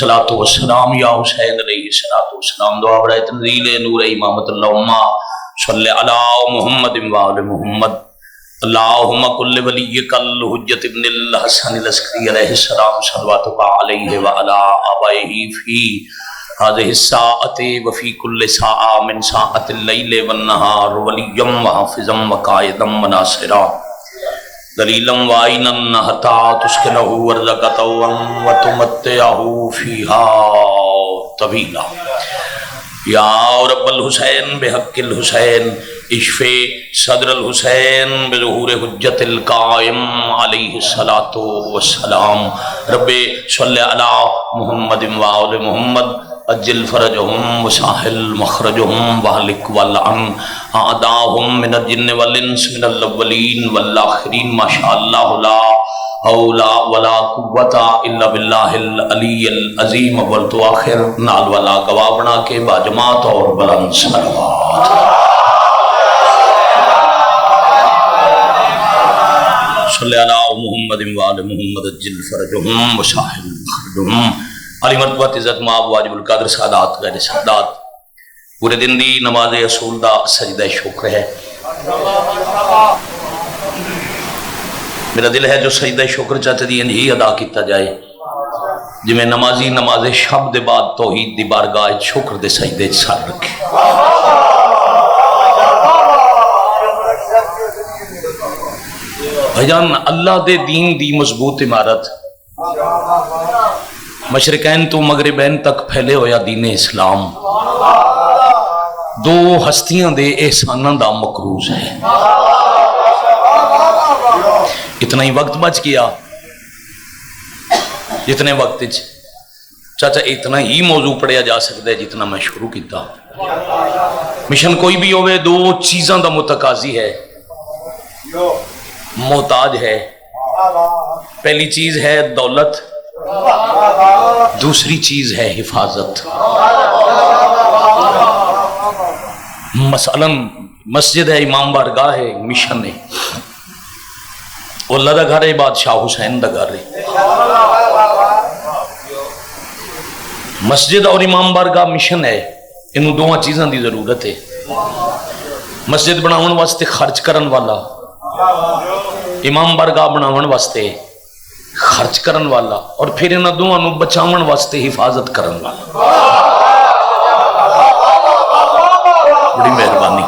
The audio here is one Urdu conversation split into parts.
صلاۃ والسلام یا حسین علیہ صلاۃ والسلام دعا برائے تنزیل نور امامت اللہم صلی علی محمد وآل محمد اللہم کل ولیک الحجت ابن الحسن العسکری علیہ السلام صلواتک علیہ وعلی آبائہ فی هذه الساعة وفي كل ساعة من ساعة الليل والنهار وليا وحافظا وقائدا وناصرا دليلا وعينا حتى تسكنه أرضك طوعا وتمتعه فيها طويلا يا رب الحسين بحق الحسين اشفي صدر الحسين بظهور حجة القائم عليه الصلاة والسلام رب صل على محمد وآل محمد اجل فرجهم وساحل مخرجهم وهلك والعن اعداهم من الجن والانس من الاولين والاخرين ما شاء الله لا حول ولا قوة الا بالله العلي العظيم اول تو آخر نال والا گواہ بنا کے باجماعت اور بلند صلوات صلی علی محمد وآل محمد اجل فرجهم وساحل مخرجهم علی مرتبت عزت مآب واجب القدر سادات غیر سادات پورے دن دی نماز اصول دا سجدہ شکر ہے. میرا دل ہے جو سجدہ شکر چاہتے دی انجی ادا کیتا جائے جی میں نمازی نماز شب دے بعد توحید دی بارگاہ شکر دے سجدے سر رکھے. بھجان اللہ دے دین دی مضبوط عمارت مشرقین تو مغربین تک پھیلے ہویا دین اسلام دو ہستیاں دے احساناں دا مقروض ہے. اتنا ہی وقت بچ گیا جتنے وقت چاچا اتنا ہی موضوع پڑھیا جا سکتا ہے جتنا میں شروع کیتا. مشن کوئی بھی ہوئے دو چیزاں دا متقاضی ہے محتاج ہے. پہلی چیز ہے دولت دوسری چیز ہے حفاظت. مثلا مسجد ہے امام بارگاہ ہے مشن ہے اللہ دا گھر ہے بادشاہ حسین دا گھر ہے. مسجد اور امام بارگاہ مشن ہے انہوں دونوں چیزاں دی ضرورت ہے. مسجد بناون واسطے خرچ کرن والا امام بارگاہ بناون واسطے خرچ کرن والا اور پھر انہاں دوہاں نوں بچاون واسطے حفاظت کرن والا. بڑی مہربانی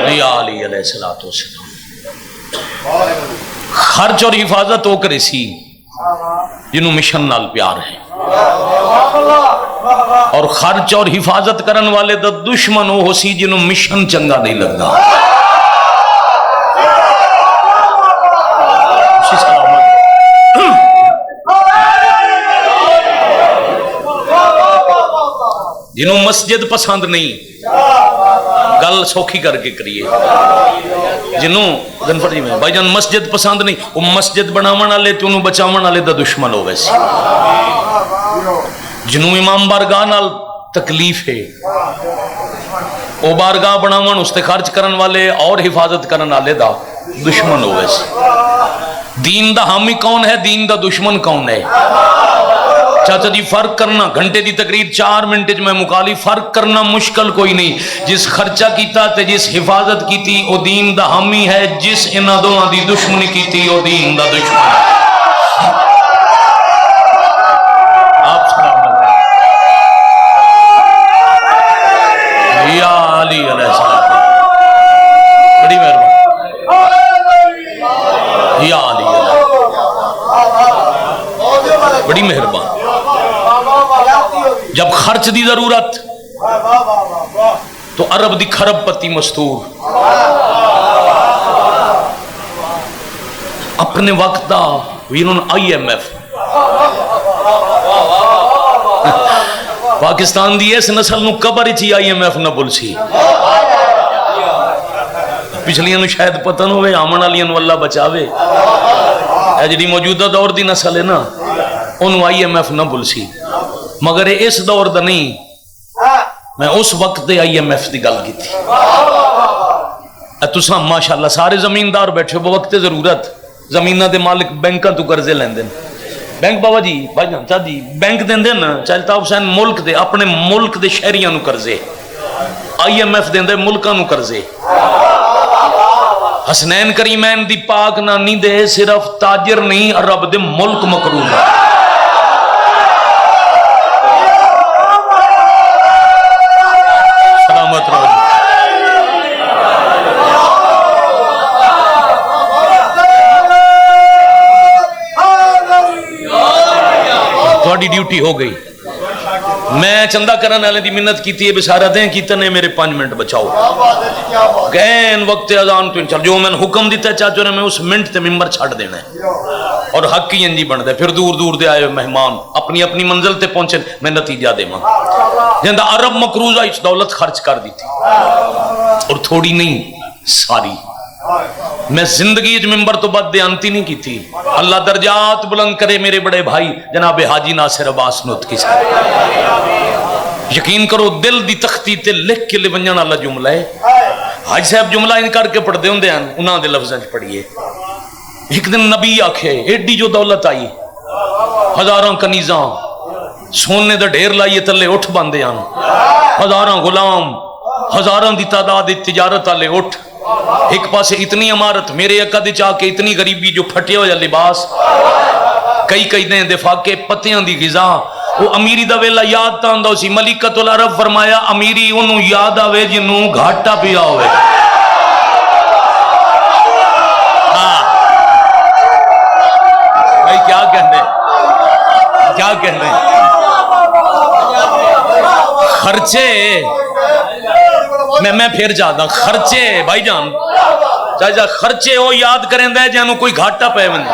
علی علیہ الصلوۃ والسلام. خرچ اور حفاظت ہو کرے سی جنہوں مشن نال پیار ہے اور خرچ اور حفاظت کرن والے دا دشمن ہو سی جنہوں مشن چنگا نہیں لگتا. جنہوں مسجد پسند نہیں گل سوکھی کر کے کریے جنہوں گنفر جی میں بھائی جان مسجد پسند نہیں وہ مسجد بناون والے تے انہوں بچاون والے دا دشمن ہو ویسے. جنہوں امام بارگاہ نال تکلیف ہے وہ بارگاہ بناون اس تے خرچ کرن والے اور حفاظت کرن والے دا دشمن ہو ویسے. دین دا حامی کون ہے دین دا دشمن کون ہے چاچا جی فرق کرنا گھنٹے دی تقریر 4 منٹ میں مکالی فرق کرنا مشکل کوئی نہیں. جس خرچہ کیتا تے جس حفاظت کیتی او دین دا حامی ہے جس انہاں دوہاں دی دشمنی کیتی او دین دا دشمن ہے. آپ سلام یا علی علیہ السلام بڑی مہربانی یا علی علیہ بڑی مہربانی. جب خرچ دی ضرورت تو عرب دی خرب پتی مستور اپنے وقت دا وینون آئی ایم ایف پاکستان دی اس نسل نو قبر چی آئی ایم ایف نہ بول سی. پچھلیاں نو شاید پتہ نہ ہوئے آمن والیاں نو اللہ بچاوے. اے جڑی موجودہ دور دی نسل ہے نا انہوں آئی ایم ایف نہ بول سی مگر اس دور دا نہیں میں اس وقت دے آئی ایم ایف دی گل کی تھی. تساں ماشاءاللہ سارے زمیندار بیٹھے وہ وقت ضرورت زمینہ دے مالک بینکاں تو قرضے لیندے بینک بابا جی بھائی جان چاہ جی بینک دیں نا چلتا حسین ملک دے اپنے ملک دے شہریاں نو قرضے IMF دیں دے ملکاں نو قرضے حسنین کریمین دی پاک نانی دے صرف تاجر نہیں عرب دے ملک مقروض ہے سلامت رہو تھوڑی ڈیوٹی ہو گئی میں چندہ کرن والے دی منت کیتی ہے بشارہ دیں کیتنے میرے 5 منٹ بچاؤ گین وقت اذان تو چل جو میں نے حکم دیتا ہے چاچو نے میں اس منٹ تے ممبر چھڑ دینا ہے اور حق کی انجی بن دے پھر دور دور دے آئے مہمان اپنی اپنی منزل تے پہنچے میں نتیجہ دے ماں جندہ عرب مقروضہ اس دولت خرچ کر دی تھی اور تھوڑی نہیں ساری میں زندگی ممبر تو بد دیانتی نہیں کی تھی اللہ درجات بلند کرے میرے بڑے بھائی جناب حاجی ناصر عباس نوت کی ساتھ یقین کرو دل دی تختی تے لکھ کے لے ونجان اللہ جملہ ہے حاج صاحب جملہ انکار کے پڑھ دے ہوں دے ہیں انہاں دے لفظیں پڑھئے ایک دن نبی آکھے ایڈی جو دولت آئی ہزاراں کنیزاں سونے دا ڈھیر لائیے تلے اٹھ باندے آن ہزاراں غلام ہزاراں دی تعداد تجارت آلے اٹھ ایک پاسے اتنی عمارت میرے اکد چاہ کے اتنی غریبی جو پھٹے ہو یا لباس کئی دیں دفاع کے پتیاں دی غذا وہ امیری دا ویلا یاد تاندہ اسی ملکۃ العرب فرمایا امیری انہوں یاد آوے جنہوں گھاٹا پیا ہوئے ہاں بھائی کیا کہنے خرچے میں پھر جاتا خرچے بھائی جان چاہتا خرچے وہ یاد کریں دے جانو کوئی گھاٹا پہ بندہ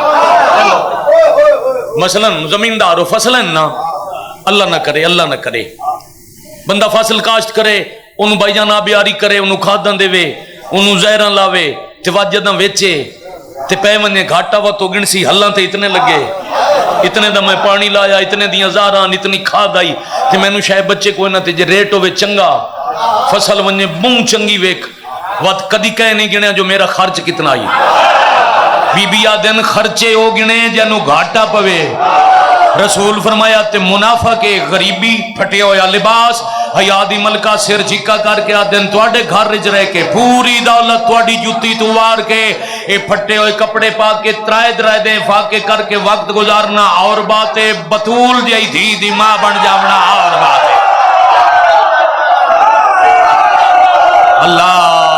مثلا زمیندار ہو فصلیں نا اللہ نہ کرے بندہ فصل کاشت کرے انہوں بھائی جان آبیاری کرے انہوں کھاداں دے وے انہوں زہران لاوے تے واجداں ویچے تے پہ بندے گھاٹا وہ تو گنسی حلاں تے اتنے لگے اتنے دا میں پانی لایا اتنے دیاں زاران اتنی کھاد آئی تے میں نو شاید بچے کوئی نہ تے جے ریٹ ہوئے چنگا فصل ونجے بوں چنگی ویک وقت کدی کہہ نہیں گنے جو میرا خرچ کتنا آئی بی بی آدن خرچے ہو گنے جنو گھاٹا پوے رسول فرمایا تے منافع کے غریبی پھٹے ہویا لباس حیادی ملکہ سر جھکا کر کے آدن توڑے گھر رج رہ کے پوری دولت توڑی جوتی توار کے اے پھٹے ہوئے کپڑے پا کے ترائے درائے دیں فاقے کر کے وقت گزارنا اور باتیں بطول جائی دھی دی ماں بن جاونا اور باتیں اللہ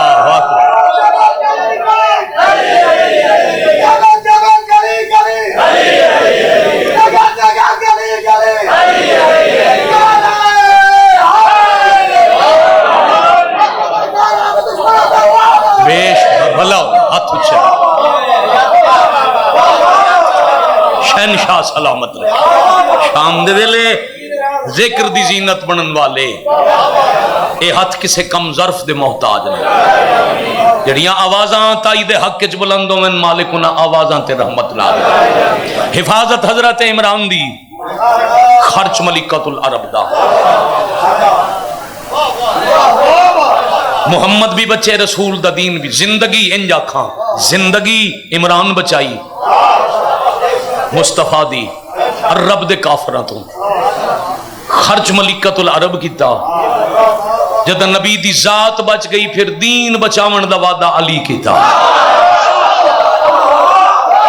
شہنشاہ سلامت رہے شام دے ویلے ذکر دی زینت بنن والے اے ہاتھ کسے کم ظرف دے محتاج نے جڑیاں آوازاں تائید حق کچ بلندوں من مالکنا آوازاں تے رحمت لا دے حفاظت حضرت عمران دی خرچ ملکۃ العرب دا محمد بھی بچے رسول دا دین بھی زندگی انجا کھاں زندگی عمران بچائی مصطفیٰ دی عرب دے کافرہ تو خرچ ملکۃ العرب کیتا جد نبی دی ذات بچ گئی پھر دین بچاون دا وعدہ علی کیتا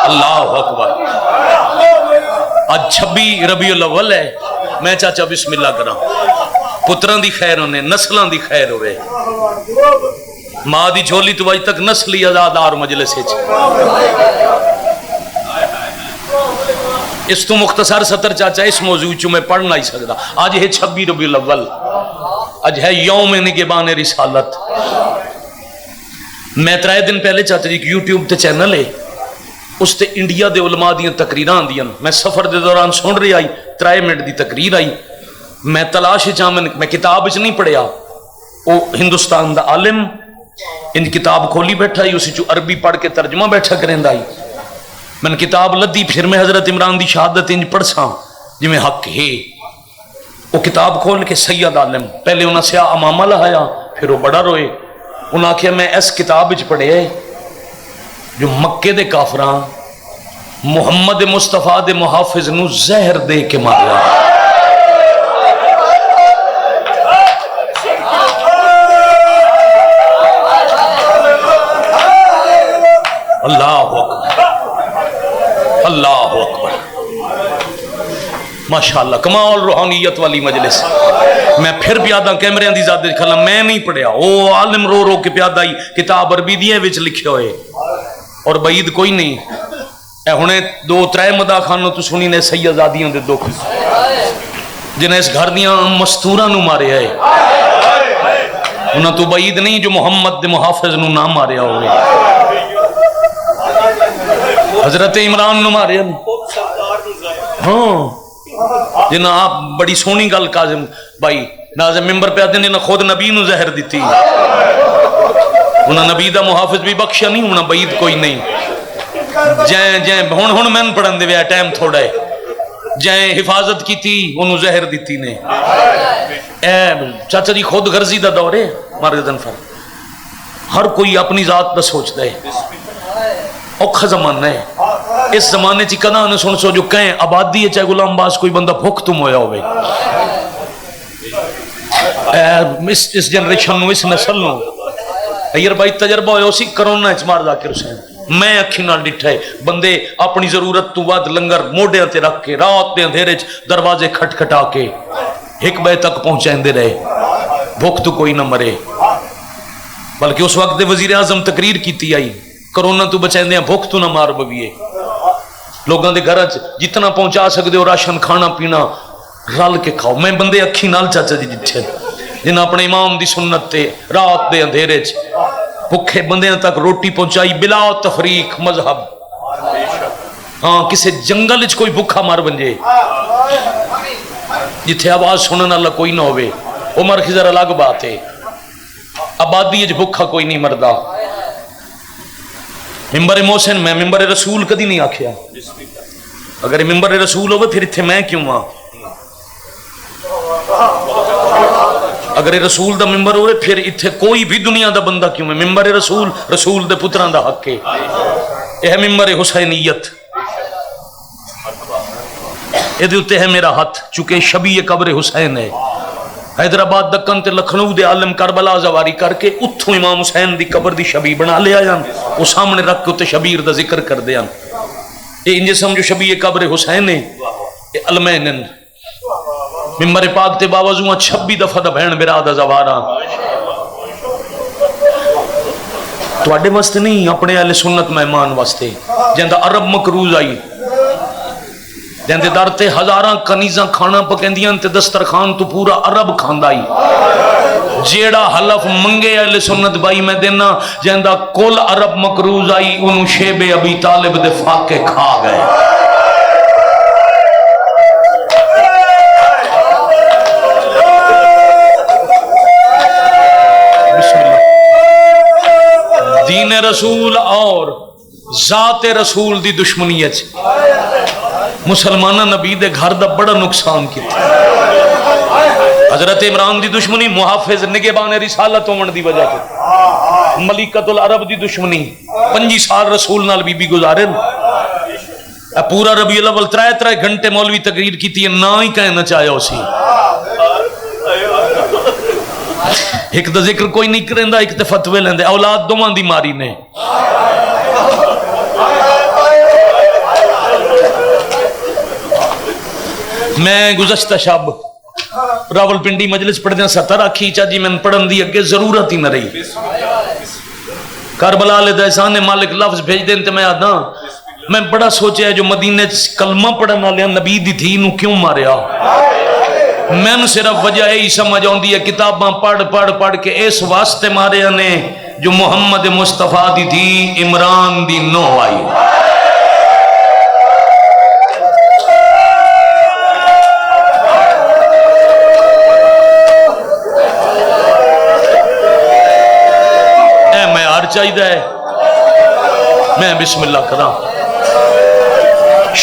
اللہ اکبر آج 26 ربیع الاول ہے میں چاچا بسم اللہ کرا پتران دی خیر ہونے نسلان دی خیر ہوئے ماں دی جھولی تو آج تک نسلی ازادار مجلس ہے اس تو مختصر سطر چاچا اس موضوع چو میں پڑھنا ہی سکتا آج ہے 26 ربیع الاول آج ہے یوم نگبان رسالت میں 3 دن پہلے چاچا جی یوٹیوب تے چینل ہے اس تے انڈیا دے علماء دیاں تقریران دیاں میں سفر دے دوران سن رہی آئی 3 منٹ دی تقریر آئی میں تلاش میں کتاب اچ نہیں پڑھیا وہ ہندوستان دا عالم ان کتاب کھولی بیٹھا ہی اسی چو عربی پڑھ کے ترجمہ بیٹھا کریں دا میں نے کتاب لدی پھر میں حضرت عمران دی شہادت انج پڑھ ساں جی میں حق ہے وہ کتاب کھول کے سید عالم پہلے انہاں سیاہ امامہ لہایا پھر وہ بڑا روئے انہاں کہا میں اس کتاب اچ پڑھے جو مکے دے کافران محمد مصطفیٰ دے محافظ نو زہر دے کے ماریا. اللہ اکبر اللہ اکبر. ماشاءاللہ کمال روحانیت والی مجلس. میں پھر پیادہ کیمرے دی ذات کھلا میں نہیں پڑھیا او عالم رو رو کے پیادہ ہی کتاب عربی دیئے وچ لکھے ہوئے اور بعید کوئی نہیں. اے ہونے دو ترے مدہ خانوں تو سنی نے سیدادیاں دے دو جنہیں اس گھر دیاں مستورہ نو مارے آئے انہاں تو بعید نہیں جو محمد دے محافظ نو نہ مارے ہوئے. حضرت عمران نو مارے ہاں جنہاں آپ بڑی سونی گل کاظم بھائی ناظم ممبر پہ آدھے نے خود نبی نو زہر دیتی انہاں نبی دا محافظ بھی بخشا نہیں ہونا بعید کوئی نہیں. جائیں ہون میں پڑھن دے ویا ٹائم تھوڑا ہے جائیں حفاظت کی تھی انہوں زہر دیتی نے. اے چاچا جی خود غرضی دا دور ہے مارگدن فر ہر کوئی اپنی ذات دا سوچ دے اوکھا زمانہ ہے. اس زمانے چی کنا نے سن سو جو کہیں آبادی ہے چاہے غلام باز کوئی بندہ بھوک تم ہویا ہوئے اس جنریشن نو اس نسل نو ایر بھائی تجربہ ہویا اسی کرونا اچمار ذاکر حسین میں اکھی نال ڈٹھا ہے بندے اپنی ضرورت تو بعد لنگر موڈے تے رکھ کے رات دے اندھیرے دروازے کھٹ کھٹا کے ایک بے تک پہنچائیں دے رہے بھوک تو کوئی نہ مرے. بلکہ اس وقت دے وزیر اعظم تقریر کیتی آئی کرونا تو بچائیں دے بھوک تو نہ مار بویے لوگاں دے گھر جتنا پہنچا سکتے ہو راشن کھانا پینا رل کے کھاؤ. میں بندے اکھی نال چاچا جی ڈٹھے جنہاں اپنے امام دی سنت تے رات دے اندھیرے بھوکے بندیاں تک روٹی پہنچائی بلا تفریق مذہب. ہاں کسے جنگل کوئی بھوکا مار بنجے جتھے آواز سنن اللہ کوئی نہ ہوئے عمر خضر الگ بات ہے. آبادی بھوکا کوئی نہیں مردا. ممبر محسن میں ممبر رسول کدی نہیں آکھیا اگر ممبر رسول ہوئے پھر اتھے میں کیوں ہاں اگر رسول دا ممبر ہوئے پھر اتھے کوئی بھی دنیا دا بندہ کیوں ہے. ممبر رسول رسول دے پتران دا حق ہے. یہ ممبر حسینیت یہ دیتے ہے میرا ہاتھ چونکہ شبیہ قبر حسین ہے. حیدرآباد دکن تے لکھنؤ دے عالم کربلا زواری کر کے اتھوں امام حسین دی قبر دی شبیہ بنا لیا جان وہ سامنے رکھ کے اتھے شبیر دا ذکر کر دیا. یہ انجھے سمجھو شبیہ قبر حسین ہے یہ علمین ممبر پاک تے باوضوہاں 26 دفعہ دا بہن برادہ زوارا تو اڈے واسطے نہیں اپنے اہل سنت مہمان واسطے جہاں عرب مکروز آئی جہاں در تے ہزاراں کنیزاں کھانا پکندیاں تے دسترخوان تو پورا عرب کھاندائی جیڑا حلف منگے اہل سنت بائی میں دینا جہاں کل عرب مکروز آئی انہوں شیب ابی طالب دے فاقے کھا گئے. دین رسول اور ذات رسول دی دشمنیت مسلمانہ نبی دے گھر دا بڑا نقصان کیتا. حضرت عمران دی دشمنی محافظ نگہبان رسالت ہومن دی وجہ کے ملکۃ العرب دی دشمنی 25 سال رسول نال بی بی گزارن پورا ربیع الاول 3 گھنٹے مولوی تقریر کیتی ہے نہ ہی کہنا چاہیا اسی ایک دا ذکر کوئی نہیں کرندہ ایک تے فتوے لیندے اولاد دومان دی ماری نے. میں گزشتہ شب راول پنڈی مجلس پڑھ دیں 17 کھیچا جی میں پڑھن دی اگے ضرورت ہی نہ رہی کربلا لے دہسان مالک لفظ بھیج دیں تے میں آدھا میں بڑا سوچے ہے جو مدینہ کلمہ پڑھنا لیا نبی دی تھی انہوں کیوں ماریا. میں نے صرف وجہ ہی سمجھ آن دی کتاباں پڑھ کے اس واسطے مارے نے جو محمد مصطفیٰ دی تھی عمران دی نو آئی. اے میں ہر چاہیدہ ہے میں بسم اللہ کرا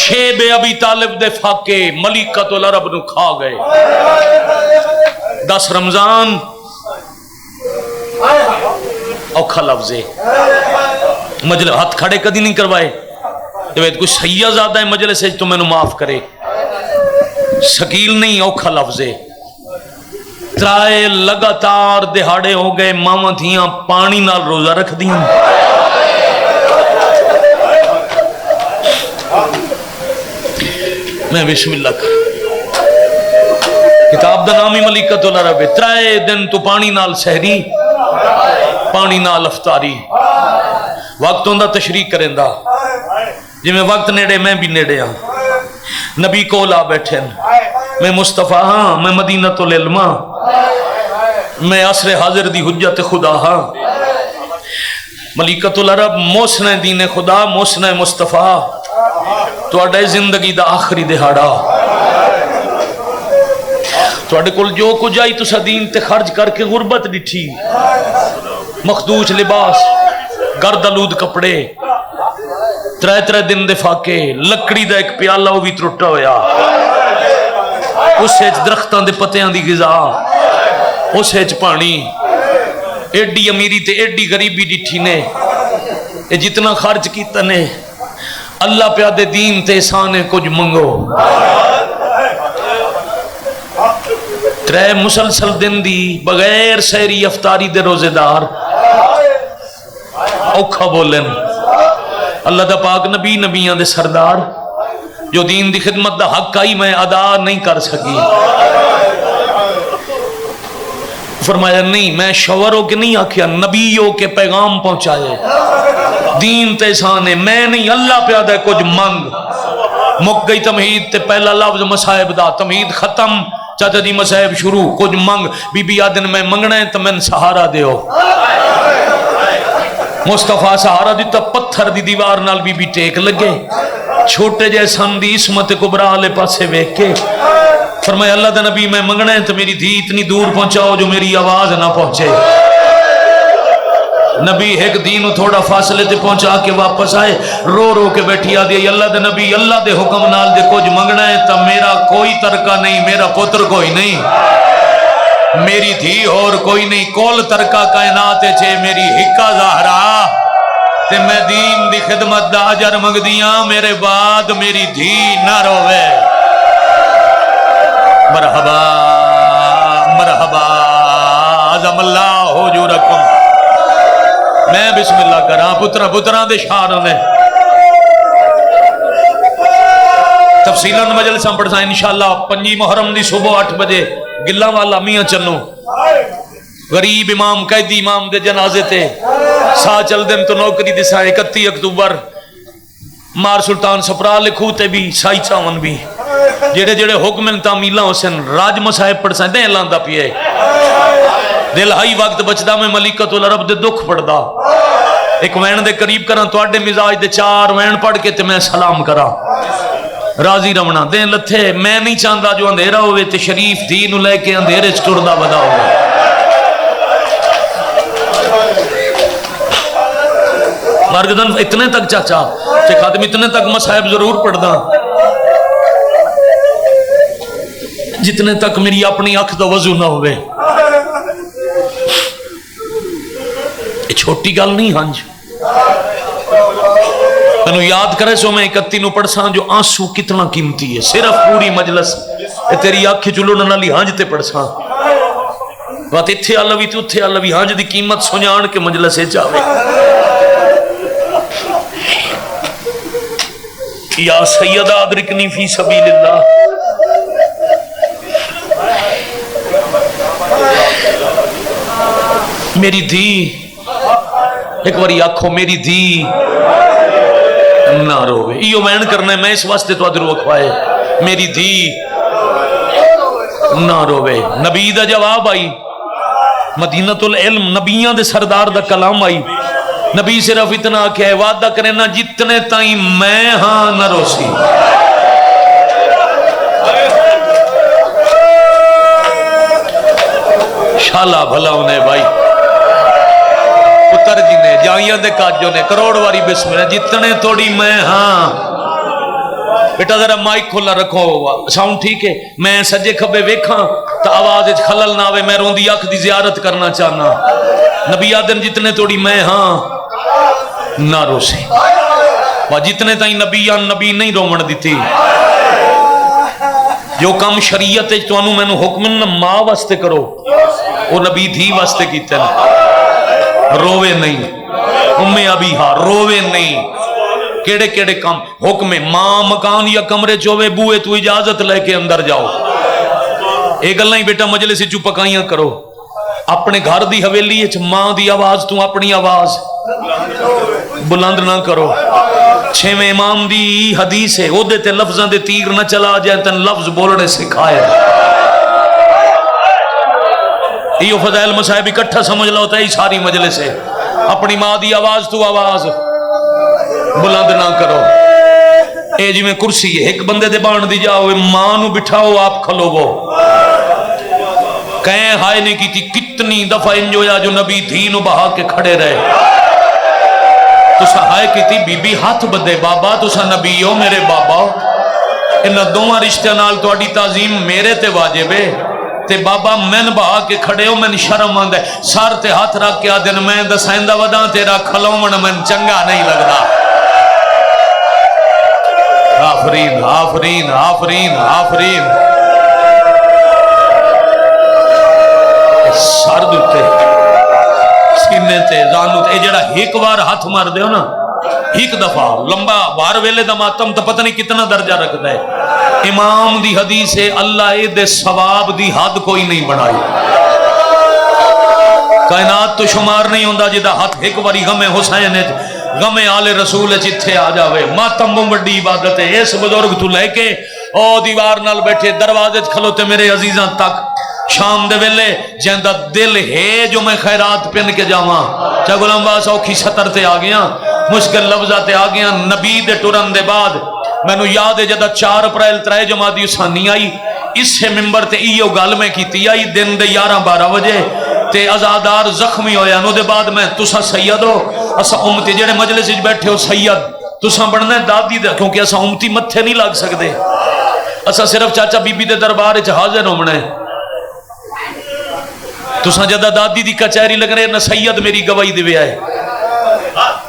شیب ابی طالب دے فاقے ملکۃ العرب نو کھا گئے. 10 رمضان اوکھا لفظ ہے مجلس ہاتھ کھڑے کدی نہیں کروائے کوئی سیاح زیادہ ہے مجلس تو میں معاف کرے، شکیل نہیں اوکھا لفظ ہے۔ ترائے لگاتار دہاڑے ہو گئے، ماواں تھیاں پانی نال روزہ رکھ دیاں۔ میں بسم اللہ کر کتاب دا نام ہی ملیکۃ العرب ہے۔ ترائے دن تو پانی نال سحری، پانی نال افطاری، وقت ہوندا تشریح کریں دا، جی میں وقت نیڑے میں بھی نیڑے ہاں، نبی کول آ بیٹھے، میں مصطفیٰ ہاں، میں مدینۃ العلم ہاں، میں عصر حاضر دی حجت خدا ہاں، ملیکۃ العرب موسن دین خدا، موسن مصطفیٰ، تواڈے زندگی دا آخری دہاڑا، تواڈے کول جو کچھ آئی تسا دین تے خرچ کر کے غربت ڈٹھی، مخدوش لباس، گرد آلود کپڑے، ترے ترے دن دے فاقے، لکڑی دا ایک پیالہ وہ بھی ٹرٹا ہویا، اس وچ درختاں دے پتیاں دی غذا، اس وچ پانی، ایڈی امیری تے ایڈی غریبی ڈٹھی نے، اے جتنا خرچ کیتا نے، اللہ پہ دے دین تے احسان کچھ منگو۔ ترے مسلسل دن دی بغیر سحری افطاری دے روزے دار، اوکھا بولن اللہ دا پاک نبی، نبیاں دے سردار، جو دین دی خدمت دا حق آئی میں ادا نہیں کر سکی، فرمایا نہیں میں شور ہو کے نہیں آکھیا، نبی ہو کے پیغام پہنچائے، دین تے احسان ہے، میں نہیں، اللہ پہ آدھا کچھ منگ۔ مک گئی تمہید تے پہلا لفظ مصائب دا، تمہید ختم، چاچا جی مصائب شروع، کچھ منگ، بی بی آدن میں منگنا ہے تو میں سہارا دیو، مصطفیٰ سہارا دیتا، پتھر دی دیوار نال بی بی ٹیک لگے، چھوٹے جیسان دی عصمت کبرا لے پاسے ویک کے فرمایا اللہ دا نبی میں منگنا ہے تو میری دھی اتنی دور پہنچاؤ جو میری آواز نہ پہنچے۔ نبی ایک دین تھوڑا فاصلے تے پہنچا کے واپس آئے، رو رو کے بیٹھی آدھی اللہ دے نبی اللہ دے حکم نال دے کچھ منگنا ہے تو میرا کوئی ترکہ نہیں، میرا پتر کوئی نہیں، میری دھی اور کوئی نہیں، کول ترکہ کائنات چھے میری حکا زہرا، تے میں دین دی خدمت دا اجر منگ دیاں، میرے بعد میری دھی نہ روے۔ مرحبا مرحبا عظم اللہ حجورکم۔ میں بسم اللہ کراں، پتران دے شان نے تفصیلاً مجلساں پڑھ سائیں انشاءاللہ۔ 5 محرم دی صبح 8 بجے گلہ والا میاں چنو غریب امام قیدی امام دے جنازے تے سا چل دن تو نوکری دے سائیں 31 اکتوبر مار سلطان سپرا لکھو تے بھی سائی چاون بھی جڑے جڑے حکم تعمیلہ حسین راج مصاحب پڑھ سائیں دیں لاندہ پیے دل ہائی وقت بچدا میں ملیکۃ العرب دے دکھ پڑھدا ایک وین دے قریب کراں تواڈے مزاج دے 4 وین پڑھ کے تے میں سلام کراں راضی رمنا دیں لتھے میں نہیں چاہتا جو اندھیرا ہوئے تے شریف دین لے کے اندھیرے چٹردہ بدا ہوئے مارگدن اتنے تک چاچا کہ خاتم اتنے تک مصاحب ضرور پڑھ دا جتنے تک میری اپنی اکھ دا وضو نہ ہوئے یہ چھوٹی گل نہیں ہنج میں یاد کرے سو میں 31 نو پڑھساں جو آنسو کتنا قیمتی ہے صرف پوری مجلس تیری آنکھ چلو نالی ہانج تے پڑھساں بات اتھے آلوی تے اتھے آلوی ہانج دی قیمت سنیان کے مجلسے چاہے یا سیدہ ادرکنی فی سبیل اللہ میری دھی ایک باری آنکھوں میری دھی نہ روے ایو مین کرنا ہے میں اس واسطے تو ادرو اکھوائے میری دھی نہ روے نبی دا جواب آئی مدینۃ العلم نبیان دے سردار دا کلام آئی نبی صرف اتنا کہ ہے وعدہ کرے نہ جتنے تائیں میں ہاں نہ روسی شالا بھلا انہیں بھائی پتر جی نے جائیاں دے کاجوں نے کروڑ واری بسم اللہ جتنے توڑی میں ہاں بیٹا ذرا مائک کھولا رکھو ساؤنڈ ٹھیک ہے میں سجے کھبے ویکھاں تا آواز خلل نہ آوے میں روندی اکھ دی زیارت کرنا چاہنا نبی آدم جتنے توڑی میں ہاں نہ روسی جتنے تائیں نبی نہیں رومن دیتی جو کم شریعت تانوں مینوں حکم نہ ماں واسطے کرو وہ نبی دھی واسطے کیتے ہیں روے نہیں ابھی ہاں روے نہیں کیڑے کیڑے کام حکم ماں مکان یا کمرے چوے بوئے تو اجازت لے کے اندر جاؤ اے گلاں ہی بیٹا مجلس چ پکائیاں کرو اپنے گھر دی حویلی وچ ماں دی آواز تو اپنی آواز بلند نہ کرو چھویں امام دی حدیث ہے او دے تے لفظاں دے تیر نہ چلا جائے تن لفظ بولنے سکھائے یہ فضائل مصائب اکٹھا سمجھ لو تے ساری مجلس ہے اپنی ماں دی آواز تو آواز بلند نہ کرو اے جی میں کرسی ہے ایک بندے دے بان دی جاؤ ماں نو بٹھاؤ آپ کھلو وہ کہیں ہائے نہیں کی تھی کتنی دفعہ انجویا جو نبی دھینو بہا کے کھڑے رہے تسا ہائے کی تھی بی بی ہاتھ بدے بابا تسا نبی ہو میرے بابا انہ دوہاں رشتہ نال تو اڈی تعظیم میرے تے واجب ہے تے بابا میں بہا کے کھڑے ہو میں شرم آندہ ہے سار تے ہاتھ رکھ کے آدن میں دسائندہ وداں تیرا کھلومن میں چنگا نہیں لگ رہا آفرین آفرین آفرین آفرین سر دوتے سینے تے زانو تے جڑا ایک بار ہاتھ مار دے ہو نا ایک دفعہ لمبا بار ویلے دا ماتم تو پتہ نہیں کتنا درجہ رکھتا ہے امام دی حدیث ہے اللہ دے ثواب دی حد کوئی نہیں بنائی کائنات تو شمار نہیں ہوندہ جدہ ہاتھ ایک باری غم حسین غم آل رسول جتھے آ جاوے ماتم بڑی عبادت ہے اس بزرگ تو لے کے او دیوار نال بیٹھے دروازے کھلوتے میرے عزیزاں تک شام دے ویلے جیندہ دل ہے جو میں خیرات پن کے جاواں چاہ غلام باس اوکھی سطر تے آ گیا مشکل لفظات تے آ گیا نبی دے ٹرن دے بعد میں نو یاد ہے جدہ 4 اپریل 3 جمادی ثانی آئی اس سے ممبر تے ایو گال میں کیتی آئی دن دے 11-12 بجے تے ازادار زخمی ہویا نو دے بعد میں تسا سید ہو اسا امتی جڑے مجلس وچ بیٹھے ہو سید تسا بننا ہے دادی دے کیونکہ اسا امتی متھے نہیں لگ سکدے اسا صرف چاچا بی بی دے دربار وچ حاضر ہونا ہے تسا جدہ دادی دی کچہری لگ رہے نہ سید میری گواہی دے آئے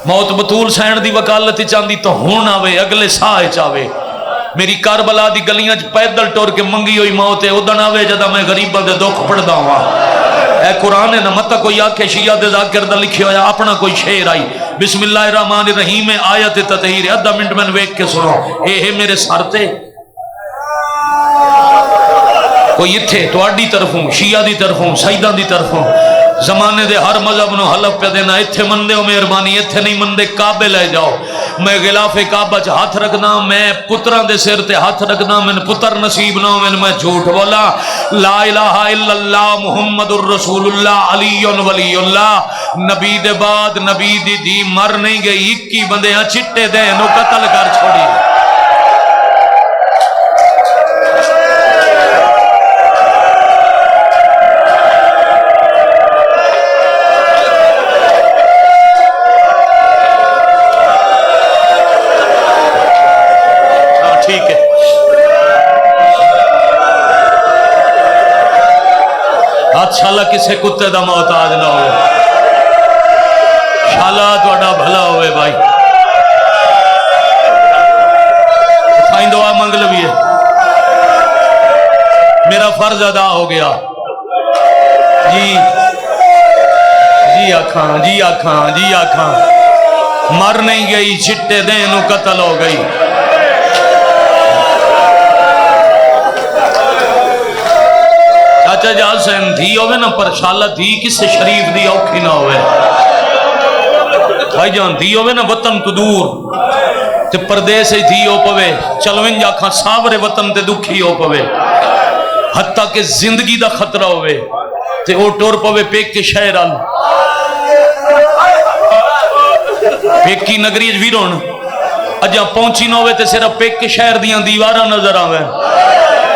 موت بطول سین دی وکالت چاندی تو ہون آوے اگلے سائے چاوے میری کربلا دی گلیاں پیدل ٹور کے منگی ہوئی موت ہے ادن آوے جدہ میں غریبہ دے دکھ پڑھدا ہوا اے قرآن نہ مت کوئی آکھے شیعہ دے ذاکر دا لکھی ہویا اپنا کوئی شعر آئی بسم اللہ الرحمن الرحیم آیت تطہیر ادھا منٹ میں ویک کے سنو اے ہے میرے سارتے کوئی اتھے تو اڈی طرفوں شیعہ دی طرفوں سیدہ دی طرفوں زمانے دے ہر مذہب نو حلف پہ دینا اتھے مندے ہو مہربانی اتھے نہیں مندے کعبے لے جاؤ میں غلاف کعبہ چ ہاتھ رکھنا میں پتران دے سر تے ہاتھ رکھنا میں پتر نصیب نہ میں جھوٹ بولا لا الہ الا اللہ محمد الرسول اللہ علی ولی اللہ نبی دے بعد نبی دی دی مر نہیں گئی 21 بندے ہاں چٹے دے نو قتل کر چھوڑی شالا کسے کتے دا محتاج نہ ہوئے شالا توڑا بھلا ہوئے بھائی سائن دعا منگل بھی ہے میرا فرض ادا ہو گیا جی جی آکھاں جی آکھاں جی آکھاں مر نہیں گئی چٹے دینوں قتل ہو گئی چاچا جہاں سین دھی ہوئے نا پر شالا دھی کس سے شریف دی اوکھی نہ ہوئے بھائی جان دھی ہوئے نا وطن تو دور تے پردیس ہی دھی ہو پوے چلویں جا کھاں ساورے وطن تے دکھی ہو پوے حتیٰ کہ زندگی دا خطرہ ہوئے تے او ٹور پوے پیک کے شہر آل پیک کی نگری ویرون اجا پہنچی نہ ہوئے تے صرف پیک کے شہر دیاں دیوارہ نظر آوے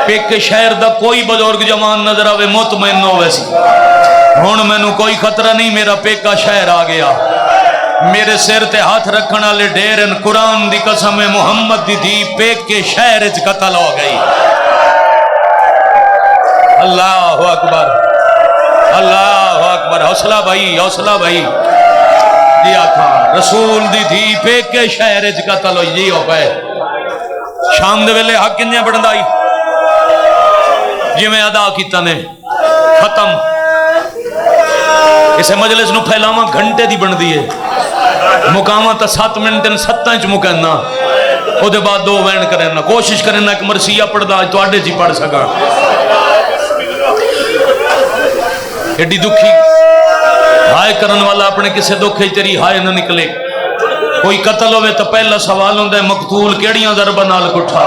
پیک کے شہر دا کوئی بزرگ جوان نظر آوے مطمئن ہو ویسی ہون میں نو کوئی خطرہ نہیں میرا پیک کا شہر آ گیا میرے سر تے ہاتھ رکھنا لے ڈیرن قرآن دی قسم محمد دی دی پیک کے شہر اچ قتل ہو گئی اللہ اکبر حوصلہ بھائی دی آکھاں رسول دی دھی پیکے شہر وچ قتل ہوئی جی ہو پئے شام دے ویلے حق کنجے بڑھندائی جی میں ادا کیتا نے ختم اسے مجلس نو پھیلاواں گھنٹے دی بن دیئے مقامہ تا 7 منٹ 7 انچ مکہنا او دے بعد 2 وین کرنا کوشش کرنا ایک مرثیہ پڑھ دا تو آڈے جی پڑھ سکا ایڈی دکھی ہائے کرن والا اپنے کسے دکھے تیری ہائے نہ نکلے کوئی قتل ہوئے تو پہلا سوال ہوندہ ہے مقتول کیڑیاں ضربہ نال کٹھا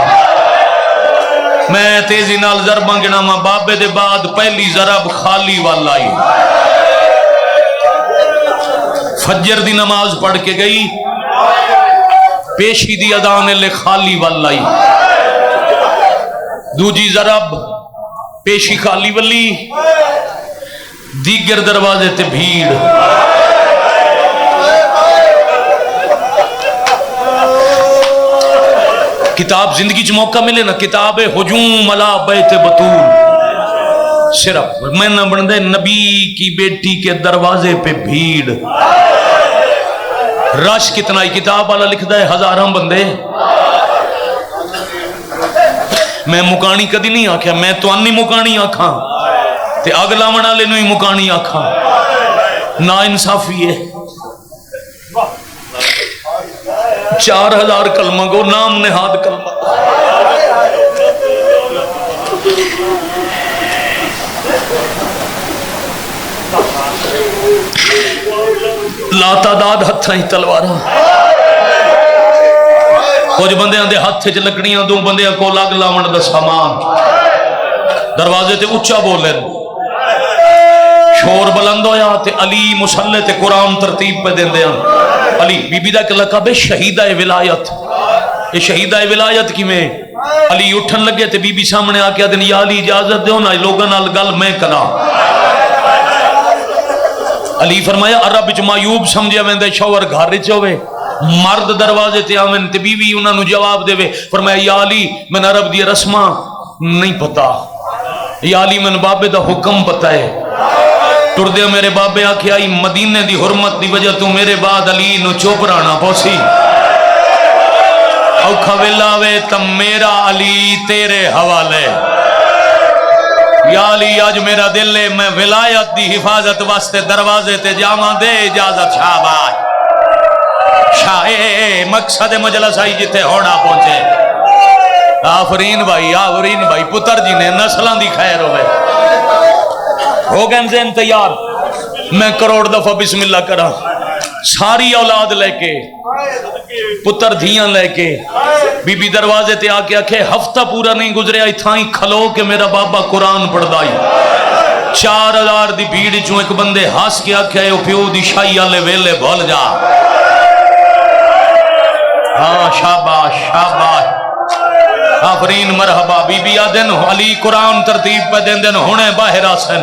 میں تیزی نال ضربہ گنا ماں بابے دے بعد پہلی ضرب خالی والا ہی فجر دی نماز پڑھ کے گئی پیشی دی ادانے لے خالی والا ہی دوجی ضرب پیشی خالی والی دیگر دروازے تے بھیڑ کتاب زندگی چ موقع ملے نا کتاب ہجوم علی بیت بطول صرف میں نہ بندے نبی کی بیٹی کے دروازے پہ بھیڑ رش کتنا ہی کتاب والا لکھتا ہے ہزاراں بندے میں مکانی کدی نہیں آکھیا میں تو انی مکانی آکھاں تے اگلا منا لے نوی مکانی آکھاں نا انصافی ہے 4000 کلمہ گو نام نہاد کلمہ لا تعداد ہتھاں ہی تلوارا کچھ بندیاں دے ہتھ چ لکڑیاں دو بندیاں کو لگ لاون دا سامان دروازے تے اچھا بولن شور بلند ہویا تے علی مصلی تے قرآن ترتیب پہ دین دیاں علی بی بی دا کہ لقب ہے شہیدہ ولایت یہ شہیدہ ولایت کی میں علی اٹھن لگے تے بی بی سامنے آکے دن یا علی اجازت دیو نا لوگاں نال گل میں کنا علی فرمایا عرب وچ معیوب سمجھیا ویندے شوہر گھر وچ ہوے مرد دروازے تے آویں تے بیوی انہاں نو جواب دے فرمایا یا علی میں عرب دی رسماں نہیں پتا یا علی میں بابے دا حکم پتا ہے ٹردے میرے بابے آکھے آئی مدینے دی حرمت دی وجہ تو میرے بعد علی نو چوپ رانا پوسی اوکھا ویلاوے تم میرا علی تیرے حوالے یا علی آج میرا دل ہے میں ولایت دی حفاظت واسطے دروازے تے جاواں دے اجازت شاباش شاہ مقصد مجلس آئی جتے ہونا پہنچے آفرین بھائی پتر جی نے نسلان دی خیر ہوئے ہو گئے ذہن تیار میں کروڑ دفعہ بسم اللہ کرا ساری اولاد لے کے پتر دھیاں لے کے بی بی دروازے تے آکے آکھے ہفتہ پورا نہیں گزرے آئی تھائیں کھلو کہ میرا بابا قرآن پڑھ دائی 4000 دی بھیڑ چوں ایک بندے ہاس کے آکھے او پیو دی شائی آلے ویلے بھول جا ہاں شاباش آفرین مرحبا بی بی آدن علی قرآن ترتیب پہ دن دن ہونے باہر آسن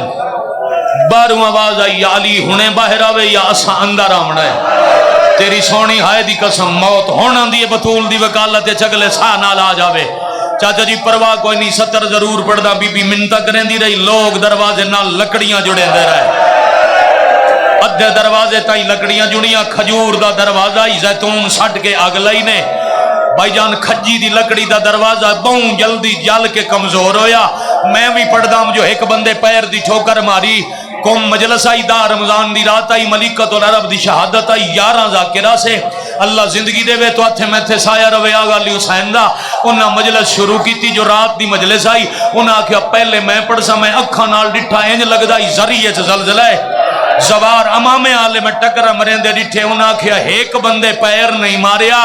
باروں آواز آئی یا علی ہونے باہر آوے یا اسا اندر آمنا ہے تیری سونی ہائے دی قسم موت ہونا دیئے بطول دی وکالت چگلے سا نال آ جاوے چاچا جی پرواہ کوئی نہیں 70 ضرور پڑھ دا بی بی منتہ کریں دی رہی لوگ دروازے نال لکڑیاں جڑے دے رہے ادھے دروازے تائیں لکڑیاں جڑیاں کھجور دا دروازہ ہی زیتون سٹ کے اگلائی نے بھائی جان کھجی دی لکڑی دا دروازہ بہوں جلدی جل کے کمزور ہویا میں بھی پڑھ دام جو ایک بندے پیر دی ٹھوکر ماری کم مجلس آئی دا رمضان دی رات آئی ملکت العرب دی شہادت آئی 11 ذاکرہ سے اللہ زندگی دے وے تو آتھے میں تھے سایہ روے آگا علی حسین دا انہاں مجلس شروع کی تھی جو رات دی مجلس آئی انہاں کیا پہلے میں پڑھ سا میں اکھا نال ڈٹھا اینج لگ دا ذریعے سے زلزلہ ہے زوار امام آلے میں ٹکرہ مرندے ڈٹھے انہاں کیا ایک بندے پیر نہیں ماریا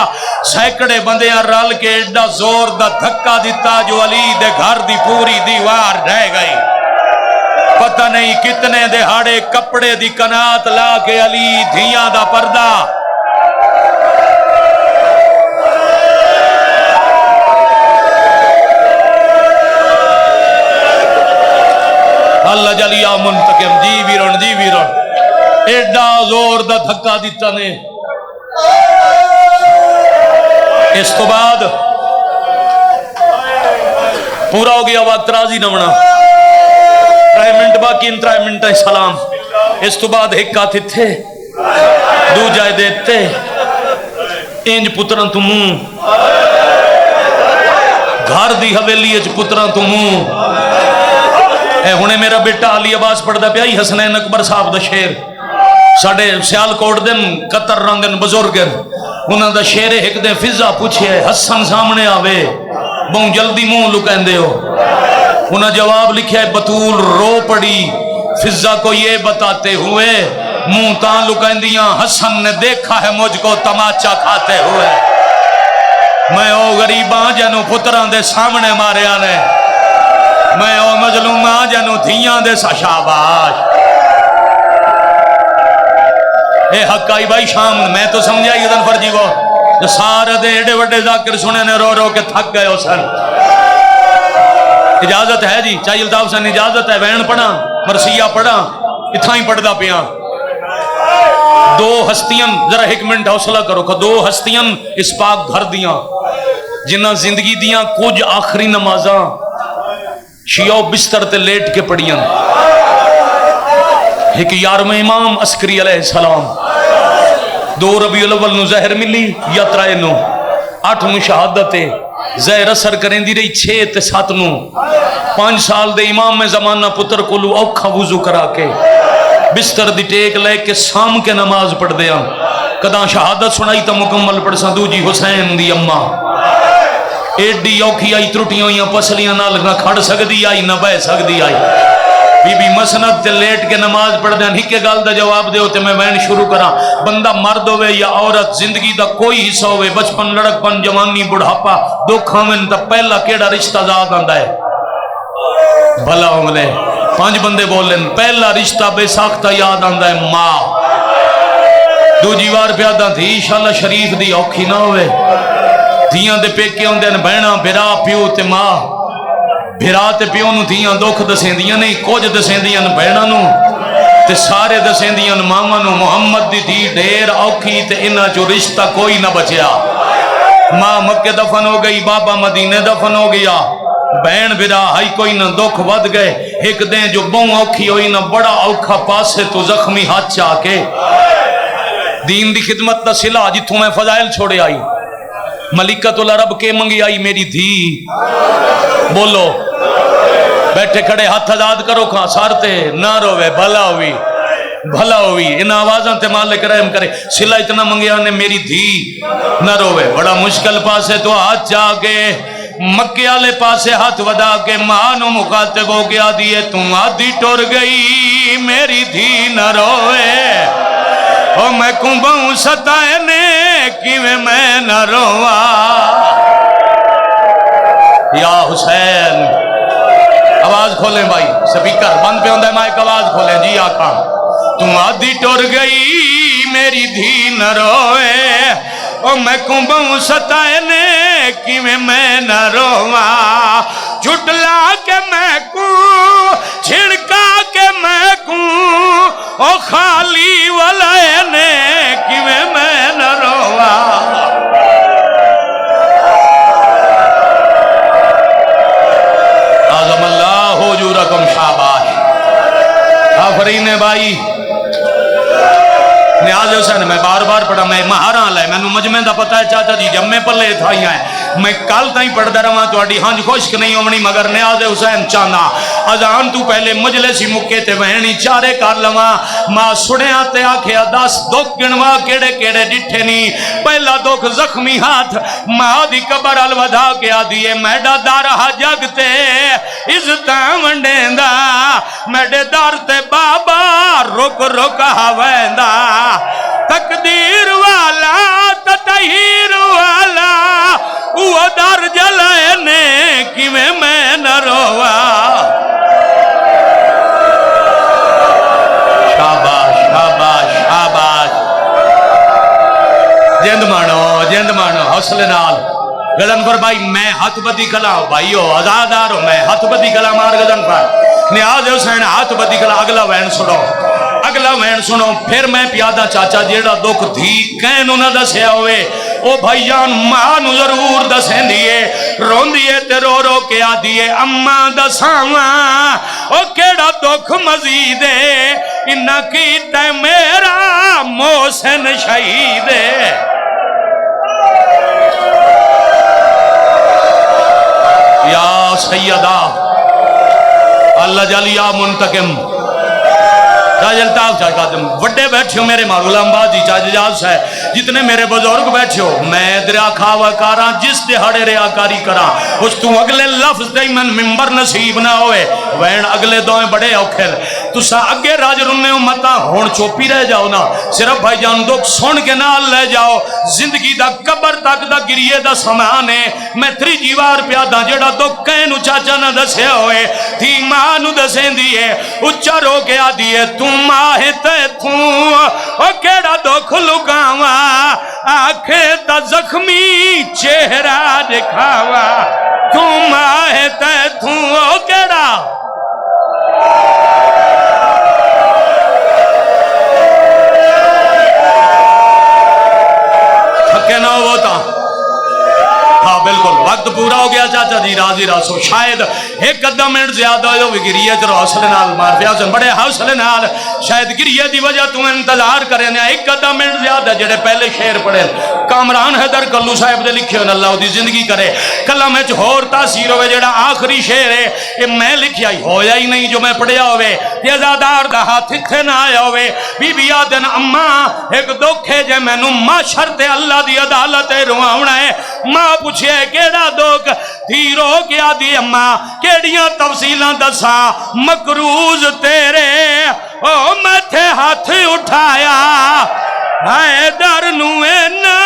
سینکڑے بندے رل کے ایڈا زور دا دھکا دیتا جو علی دے گھر دی پوری دیوار رہ گئی پتہ نہیں کتنے دہاڑے کپڑے دی کنات لا کے علی دھیاں دا پردہ اللہ جلیا منتقم جی ویرون ایڈا زور دا دھکا دیتا نے اس تو بعد پورا ہو گیا وقت راضی نہ بنا 3 منٹ باقی 3 منٹ سلام اس تو بعد ایک آتے تھے دو جائے دیتے انج پتران تو منہ گھر دی حویلی اچ پتران تو منہ اے ہونے میرا بیٹا علی عباس پڑھ دا پیائی حسنین اکبر صاحب دا شیر ساڑھے سیال کوٹ دن قطر رنگن بزرگن انہاں دا شیر ایک دن فضا پوچھے حسن سامنے آوے بہن جلدی منہ لکین دے ہو انہاں جواب لکھیا ہے بطول رو پڑی فضا کو یہ بتاتے ہوئے منہ تاں لکین دیاں حسن نے دیکھا ہے مجھ کو تماچا کھاتے ہوئے میں او غریباں جنو پتران دے سامنے مارے آنے میں او مظلوماں جنو دھیاں دے شاباش اے حقائی بھائی شام میں تو سمجھا یہ دن فرجی وہ سارے دے ایڈے وڈے ذاکر سنے نے رو رو کے تھک گئے ہو سن اجازت ہے جی چاہیے الطاف سن اجازت ہے وین پڑھا مرسیہ پڑھا اتھا ہی پڑھ دا پیاں دو ہستیاں ذرا ایک منٹ حوصلہ کرو کہ دو ہستیاں اس پاک گھر دیاں جنہ زندگی دیاں کچھ آخری نمازاں شیعہ بستر تے لیٹ کے پڑھیاں ایک یارم امام عسکری علیہ السلام 2 ربیع الاول نو زہر ملی یا 3 نو 8 نو شہادت زہر اثر کریں دی رہی 6 تے 7 نو 5 سال دے امام میں زمانہ پتر کو لو اوکھا وضو کرا کے بستر دی ٹیک لے کے سام کے نماز پڑھ دیا کداں شہادت سنائی تا مکمل پڑھ سا دو جی حسین دی اماں ایڈی اوکھی آئی ترٹیاں یا پسلیاں نہ کھڑ سکدی آئی نہ بہ سکدی آئی بی بی مسند تے لیٹ کے نماز پڑھ دیں ہی کے گال دا جواب دے ہوتے میں وین شروع کرا بندہ مرد ہوئے یا عورت زندگی دا کوئی حصہ ہوئے بچپن لڑک پن جوانی بڑھاپا دکھا میں تا پہلا کیڑا رشتہ ذات آندہ ہے بھلا ہوگلے 5 بندے بولن پہلا رشتہ بے ساختہ یاد آندہ ہے ماں دو جیوار پیادہ تھی انشاءاللہ شریف دی اوکھی نہ ہوئے دھیاں دے پیکے ہوندے ہیں بہنا بھرا پیو تے ماں بھرا تے پیو نو دھیاں دکھ دسیں دیاں نہیں کچھ دسیں دیاں بہنا نو تے سارے دسیں دیاں ماما نو محمد دی تھی ڈھیر اوکھی تے انہا جو رشتہ کوئی نہ بچیا ماں مکہ دفن ہو گئی بابا مدینے دفن ہو گیا بہن بھرا ہائی کوئی نہ دکھ ود گئے ایک دیں جو بہن اوکھی ہوئی نہ بڑا اوکھا پاسے تو زخمی ہاتھ چاہ کے دین دی خدمت دا صلح جتوں میں فضائل چھوڑے آئی ملکت العرب کے منگی آئی میری دھی بولو بیٹھے کھڑے ہاتھ آزاد کرو کھاں سارتے نہ روے بھلا ہوئی ان آوازاں تے مالک رحم کرے صلح اتنا منگیا نے میری دھی نہ روے بڑا مشکل پاسے تو ہاتھ جا کے مکے والے پاسے ہاتھ ودا کے مانو مخاطب ہو گیا دیے تم آدھی ٹور گئی میری دھی نہ روے او میں کنبوں ستائے نے کیویں میں نہ روا یا حسین آواز کھولیں بھائی سپیکر بند پہ ہوندہ ہے مائک آواز کھولیں جی آقا تم آدھی ٹور گئی میری دھی نہ روے او میں کنبوں ستائے نے کیویں میں نہ روا جھٹلا کے میں کو چھڑکا کے میں کو او خالی والے نے کیویں میں نہ روا اعظم اللہ حجورکم شاباش آفرین بھائی نیاز حسین میں بار بار پڑھا میں مہاراں لائے میں نو مجمع دا پتہ ہے چاچا جی جب میں پلے تھا ہی آئے میں کل تائیں پڑھ دے رہا تو اڈی ہنج خوشک نہیں ہومنی مگر نیاز حسین چانا اذان تو پہلے مجلسی مکے تے وہنی چارے کار لما ماں سڑے آتے آکھے دس دکھ گنوا کیڑے کیڑے ڈٹھے نہیں پہلا دکھ زخمی ہاتھ ماں دی قبر الودھا کے آدھیے میڈا دارہ جگتے عزتاں ونڈیندہ میڈے دار تے بابا رک رک ہویندہ تقدیر والا تطہیر والا وہ در جلائے نے کیویں میں نہ روا شاباش شاباش شاباش جند مانو حوصلے نال گدن پر بھائی میں ہاتھ بدی کلا بھائیو آزادار ہوں میں ہاتھ بدی کلا مار گدن پر نیاز حسین ہاتھ بدی کلا اگلا وین سنو پھر میں پیادہ چاچا جیڑا دکھ دھی کہیں نہ دسیا ہوئے او بھائی جان ماں نو ضرور دسیں دیے رون دیے تے رو رو کے آ دیے اماں دساواں او کیڑا دکھ مزید ہے انہاں کیتا میرا محسن شہید ہے یا سیدہ اللہ جل یا منتقم تاج الطاف چاہ قادم وڈے بیٹھے ہو میرے غلام بازی چاہ جاز ہے جتنے میرے بزرگ بیٹھے ہو میں دریا کھاوا کاراں جس دہاڑے ریاکاری کراں اس تو اگلے لفظ دے من ممبر نصیب نہ ہوئے وین اگلے دوئیں بڑے اوکھل تو سا اگے راج رننے امتا ہون چوپی رہ جاؤ نا صرف بھائی جان دکھ سن کے نال لے جاؤ زندگی دا قبر تک دا گریے دا سمانے میں تری جیوار پیادا جڑا دکھ کہنو چاچا نہ دسے ہوئے تھی ماں نو دسیں دیئے اچھا رو کے آ دیئے تم ماہ تے تھوں او کیڑا دکھ لگاوا آنکھیں تا زخمی چہرہ دکھاوا تم ماہ تے تھوں او کیڑا تھکے نہ ہوتا ہاں بالکل وقت پورا ہو گیا چاچا جی راضی راسو شاید ایک قدم منٹ زیادہ ہو گریے چلو حوصلے نال مار حسن بڑے حوصلے نال شاید گریے دی وجہ تم انتظار کرے نا ایک قدم منٹ زیادہ جڑے پہلے شعر پڑھے کامران حیدر کلو صاحب دے لکھے اللہ دی زندگی کرے کلام وچ ہور تاثیر ہوئے جڑا آخری شعر ہے یہ میں لکھیا ہی ہویا ہی نہیں جو میں پڑھیا ہوئے یہ زادار دا ہاتھ اتھے نہ آیا ہوئے بی بی آدن اماں ایک دکھے جے میں نو معاشر تے اللہ دی عدالت رواؤنا ہے ماں پوچھے کیڑا دکھ دھیرو کیا دی اماں کیڑیاں تفصیلاں دسا مقروض تیرے او میں تھے ہاتھ اٹھایا حیدر نوے نا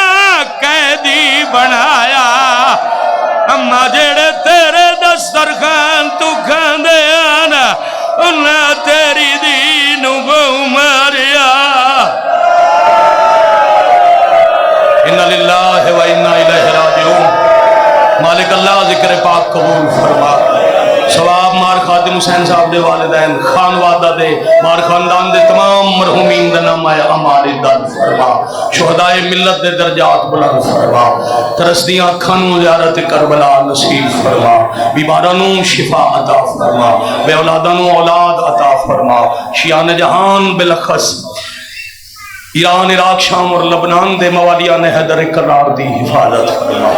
قیدی بنایا اماں جڑے تیرے دسترخوان تو کھاندے آنا انہاں تیری دینو کو ماریا اِنَّا لِلَّهِ وَإِنَّا إِلَيْهِ رَاجِعُونَ مالک اللہ ذکر پاک قبول فرما ثواب مار خادم حسین صاحب دے والدین خان وعدہ دے مار خاندان دے تمام مرحومین دے نام آئے ہمارے درد فرما شہدائے ملت دے درجات بلند فرما ترسدیاں کھنو زیارت کربلا نصیب فرما بیمارانوں شفا عطا فرما بے اولادانوں اولاد عطا فرما شیان جہان بلخص ایران عراق شام اور لبنان دے موالیان حیدر قرار دی حفاظت فرما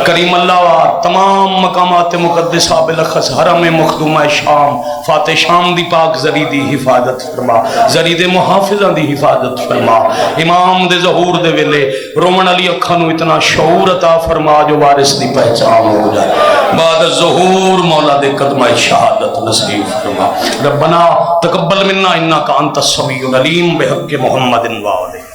کریم اللہ تمام مقامات مقدسہ بلخص حرم مخدومہ شام فاتح شام دی پاک زری دی حفاظت فرما زری دے محافظہ دی حفاظت فرما امام دے ظہور دے ویلے رومن علی اکھانو اتنا شعور عطا فرما جو وارث دی پہچان ہو جائے بعد ظہور مولا دے قدمہ شہادت نصیب فرما ربنا تقبل منا انکا انت السمیع العلیم بحق محمد وآلہ